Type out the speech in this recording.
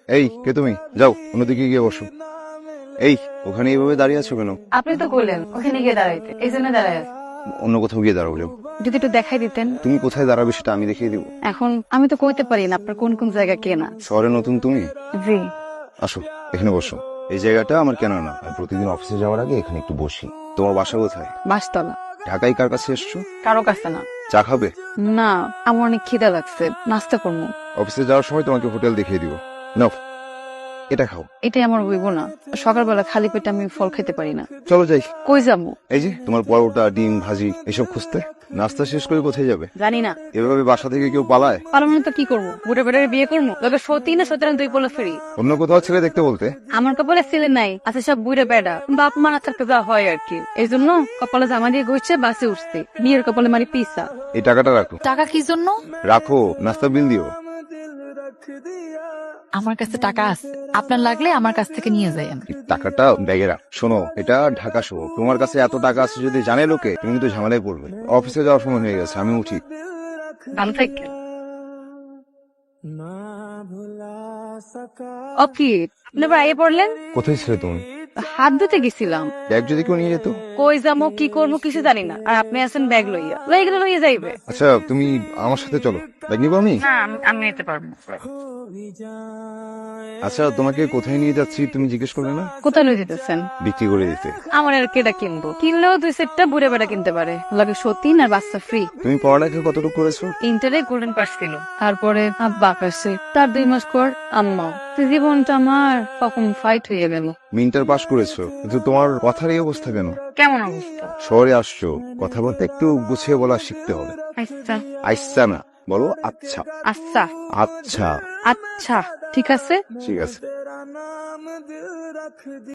এই কে তুমি? যাও অন্যদিকে গিয়ে বসো। এই ওখানে এইভাবে দাঁড়িয়ে আছো কেন? আপনি তো বললেন ওখানে গিয়ে দাঁড়াইতে, এই জন্য দাঁড়ায় আছি। অন্য কোথাও গিয়ে দাঁড়াবো। যাও। যদি একটু দেখাই দিতেন। তুমি কোথায় দাঁড়াবে সেটা আমি দেখিয়ে দিব। এখন আমি তো কইতে পারি না আপনার কোন কোন জায়গা কেনা। শহরে নতুন তুমি? জি। আসো এখানে বসো। এই জায়গাটা আমার কেনা না, আমি প্রতিদিন অফিসে যাওয়ার আগে এখানে একটু বসি। তোমার বাসা কোথায়? বাসতলা। ঢাকায় কার কাছে এসছো? কারো কাছে না। চা খাবে? না, আমার অনেক খিদা লাগছে, নাস্তা করবো। অফিসে যাওয়ার সময় তোমাকে হোটেল দেখিয়ে দিব। নাও এটা খাও। এটাই আমার হইব না, সকালবেলা খালি পেটে আমি ফল খেতে পারি না। চলো যাই। কই যাবো? এই যে তোমার পরোটা ডিম ভাজি এসব খুঁজতে। নাস্তা শেষ করে কোথায় যাবে? জানি না। এভাবে বাসা থেকে কেউ পালায়? পারমানেন্ট তো কি করবো, বুড়ে বেড়ে বিয়ে করবো? তোকে সত্যি না সত্যি দুই বলে ফেরি। অন্য কোথাও ছেলে দেখতে বলতে? আমার কপালে ছেলে নাই, আছে সব বুড়ে বেড়া। বাপ মা না থাকতে যা হয় আর কি। এই জন্য কপালে জামা দিয়ে ঘুরছে, বাসে উঠছে। বিয়ের কপালে মারি পিসা। এই টাকাটা রাখো। টাকা কি জন্য? রাখো, নাস্তা বিল দিও। আমার কাছে টাকা আছে, আপনার লাগলে আমার কাছ থেকে নিয়ে যাই। এই টাকাটা ব্যাগে রাখ। শোনো, এটা ঢাকা শহর, তোমার কাছে এত টাকা আছে যদি জানে লোকে, তুমি কিন্তু ঝামেলায় পড়বে। অফিসে যাওয়ার সময় হয়ে গেছে, আমি উঠি। ভালো থাকবে। আপনি এবার আগে পড়লেন? কোথায় ছিলে তুমি? হাত ধুতে গেছিলাম। ব্যাগ যদি কেউ নিয়ে যেত? কই যাবো কি করবো কিছু জানি না, আর আপনি আছেন ব্যাগ লইয়া, লইয়া গেলে লইয়া যাইবে। আচ্ছা তুমি আমার সাথে চলো, ব্যাগ নিবো আমি। না, আমি নিতে পারবো। আচ্ছা তোমাকে কোথায় নিয়ে যাচ্ছি তুমি জিজ্ঞেস করলে না? কোথায় লই যেতেছেন? বিক্রি করে দিতে। আমার আর কেটা কিনবো, কিনলেও দুই সেটটা বুড়ে বেড়া কিনতে পারে, লাগে সত্যি না বাচ্চা ফ্রি। তুমি পড়ালেখা কতটুকু করেছো? ইন্টারে গোল্ডেন পাস ছিল, তারপরে আব্বা আকাশে, তার 2 মাস পর আম্মা। জীবনটা আমার কখন ফাইট হয়ে গেল। ইন্টার পাস করেছো, কিন্তু তোমার কথার এই অবস্থা কেন? কেমন অবস্থা? শহরে আসছো, কথা বলতে একটু গুছিয়ে বলা শিখতে হবে। আচ্ছা। আচ্ছা না, বলো আচ্ছা। আচ্ছা। আচ্ছা আচ্ছা ঠিক আছে। ঠিক আছে।